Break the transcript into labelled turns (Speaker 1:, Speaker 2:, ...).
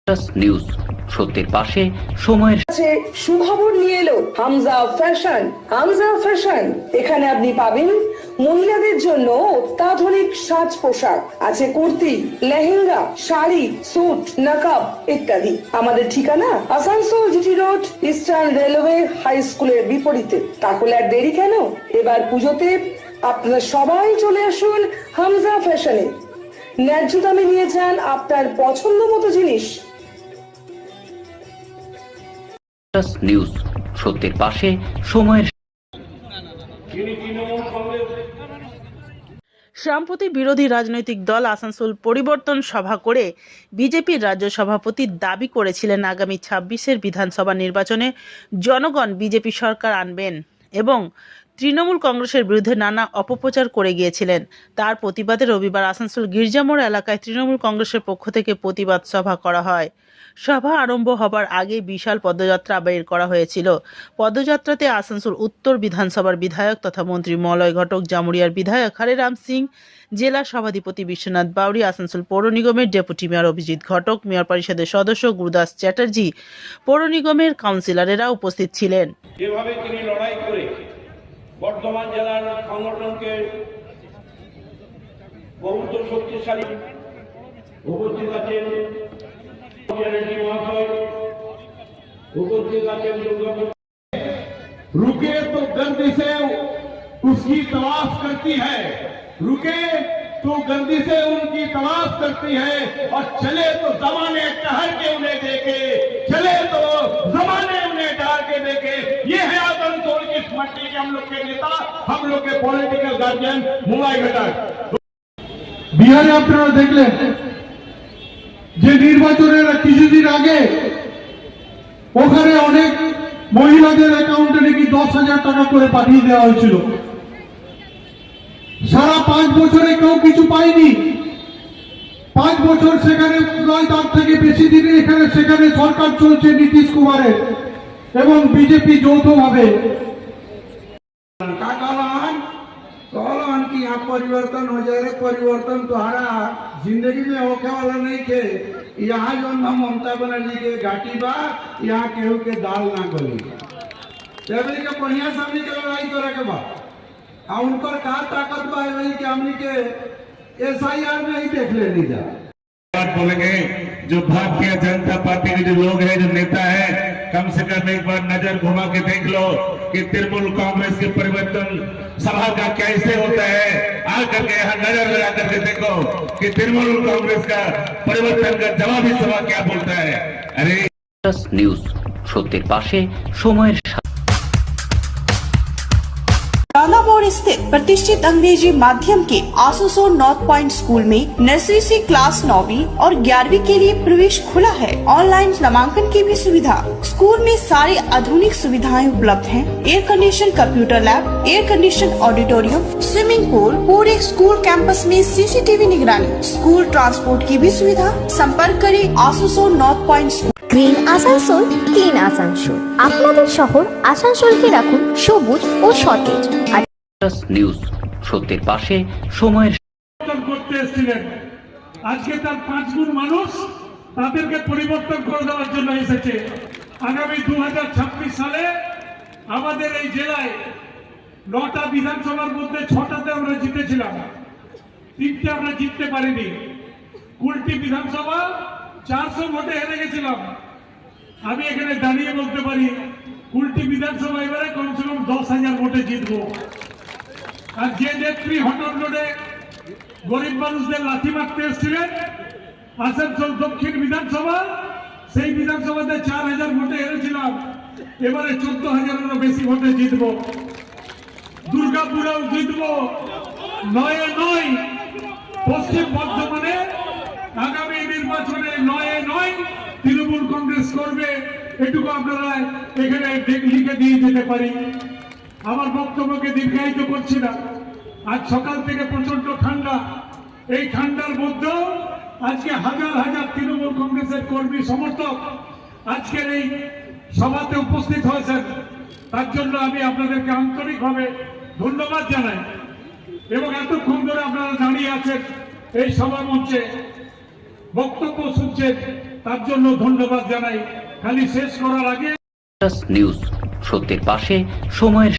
Speaker 1: News সত্যের পাশে সময়ের
Speaker 2: সুখবর নিয়ে এলো হামজা ফ্যাশন। হামজা ফ্যাশন, এখানে আপনি পাবেন মহিলাদের জন্য অত্যাধুনিক সাজ পোশাক, আছে কুর্তি, লেহেঙ্গা, শাড়ি, স্যুট, নকাব ইত্যাদি। আমাদের ঠিকানা Asansol GT road, eastern railway high স্কুলের বিপরীতে। তাহলে আর দেরি কেন, এবার পুজোতে আপনারা সবাই চলে আসুন হামজা ফ্যাশনে। ন্যায্য দামে নিয়ে যান আপনার পছন্দ মতো জিনিস।
Speaker 1: নিউজ সত্যের পাশে সময়ের।
Speaker 3: সম্প্রতি বিরোধী রাজনৈতিক দল আসানসোল পরিবর্তন সভা করে বিজেপির রাজ্য সভাপতি দাবি করেছিলেন আগামী ২৬-এর বিধানসভা নির্বাচনে জনগণ বিজেপি সরকার আনবেন এবং তৃণমূল কংগ্রেসের বিরুদ্ধে নানা অপপ্রচার করে গিয়েছিলেন। তার প্রতিবাদে রবিবার আসানসোল গির্জামোড় এলাকায় তৃণমূল কংগ্রেসের পক্ষ থেকে প্রতিবাদ সভা করা হয়। সভা আরম্ভ হবার আগে বিশাল পদযাত্রা বের করা হয়েছিল। পদযাত্রাতে আসানসোল উত্তর বিধানসভার বিধায়ক তথা মন্ত্রী মলয় ঘটক, জামুরিয়ার বিধায়ক হরেরাম সিং, জেলা সভাধিপতি বিশ্বনাথ বাউরি, আসানসোল পৌর নিগমের ডেপুটি মেয়র অভিজিৎ ঘটক, মেয়র পরিষদের সদস্য গুরুদাস চ্যাটার্জি, পৌর নিগমের কাউন্সিলরেরা উপস্থিত ছিলেন।
Speaker 4: যেভাবে তিনি লড়াই করে বর্ধমান জেলার সংগঠনকে বহুত শক্তিশালী উপস্থিত আছেন
Speaker 5: रुके तो गर्दी से उसकी तलाश करती है, रुके तो गर्दी से उनकी तलाश करती है, और चले तो जमाने कहर के उन्हें देखे, चले तो जमाने उन्हें डाल के देखे। ये है आदमतोड़ की मट्टी के हम लोग के नेता, हम लोग के पॉलिटिकल गार्जियन मुंगाई घटक। बिहारे আপনারা দেখলেন যে নির্বাচনের কিছুদিন আগে ওখানে অনেক মহিলাদের অ্যাকাউন্টে নাকি 10,000 টাকা করে পাঠিয়ে দেওয়া হয়েছিল। সারা 5 বছরে কেউ কিছু পায়নি। 5 বছর সেখানে নয়, তার থেকে বেশি দিনে এখানে সেখানে সরকার চলছে নীতিশ কুমারের এবং বিজেপি যৌথভাবে। कि यहाँ परिवर्तन हो जाए, परिवर्तन तुम्हारा जिंदगी में होके वाला नहीं के। यहाँ जो ममता बनर्जी के घाटी बा, यहाँ केहू के दाल ना गली के बढ़िया सामने के लड़ाई करे के बा। उनकर का ताकत बा कि हमने के SIR में ही देख लेनी जा।
Speaker 6: बात बोलेंगे जो भारतीय जनता पार्टी के जो लोग हैं, जो नेता है, कम से कम एक बार नजर घुमा के देख लो कि तृणमूल कांग्रेस के परिवर्तन सभा का कैसे होता है। आकर के यहाँ नजर लगा करके देखो कि तृणमूल कांग्रेस का परिवर्तन का जवाबी सभा क्या बोलता है। अरे
Speaker 1: নিউজ সত্যের পাশে সময়ের।
Speaker 7: रानामोड़ स्थित प्रतिष्ठित अंग्रेजी माध्यम के आसनसोल नॉर्थ पॉइंट स्कूल में नर्सरी से क्लास 9वीं और 11वीं के लिए प्रवेश खुला है। ऑनलाइन नामांकन की भी सुविधा। स्कूल में सारी आधुनिक सुविधाएं उपलब्ध हैं। Air condition computer lab, air condition auditorium, swimming pool, पूरे स्कूल कैंपस में CCTV निगरानी, स्कूल ट्रांसपोर्ट की भी सुविधा। संपर्क करें Asansol north point school.
Speaker 8: Green Asansol, clean Asansol. আপনাদের শহর আসানসোলকে রাখুন সবুজ ও সতেজ।
Speaker 1: নিউজ সত্যের পাশে সময়ের।
Speaker 5: করতে এসেছিলেন, আজকে তার 5 গুণ মানুষ তাদেরকে পরিবর্তন করে দেওয়ার জন্য এসেছে। আগামী 2026 সালে আমাদের এই জেলায় 9টা বিধানসভার মধ্যে 6টাতে আমরা জিতেছিলাম, 3টে আমরা জিততে পারিনি। কুলটি বিধানসভা 400 ভোটে হেরে গেছিলাম। আমি এখানে দাঁড়িয়ে বলতে পারি কুলটি বিধানসভা এবারে কমসে কম 10,000 ভোটে জিতবো। আর যে নেত্রী হঠাৎ রোডে গরিব মানুষদের লাথি মারতে এসেছিলেন আসানসোল দক্ষিণ বিধানসভা, সেই বিধানসভাতে 4,000 ভোটে হেরেছিলাম, এবারে 14,000-এরও বেশি ভোটে জিতবো। দুর্গাপুরেও জিতবো। নয় পশ্চিম বর্ধমানে আগামী নির্বাচনে নয় তৃণমূল কংগ্রেস করবে, এটুকু আপনারা এখানে লিখে দিয়ে যেতে পারি। আমার বক্তব্যকে দীর্ঘায়িত করছি না। আজ সকাল থেকে প্রচন্ড ঠান্ডা, এই ঠান্ডার মধ্যেও আজকে হাজার হাজার তৃণমূল কংগ্রেসের কর্মী সমর্থক আজকের এই সভাতে উপস্থিত হয়েছেন। তার জন্য আমি আপনাদেরকে আন্তরিকভাবে ধন্যবাদ জানাই। এবং এতক্ষণ ধরে আপনারা দাঁড়িয়ে আছেন এই সভা মঞ্চে বক্তব্য শুনছেন, তার জন্য ধন্যবাদ জানাই। খালি শেষ করার আগে
Speaker 1: নিউজ, সত্যের পাশে সময়ের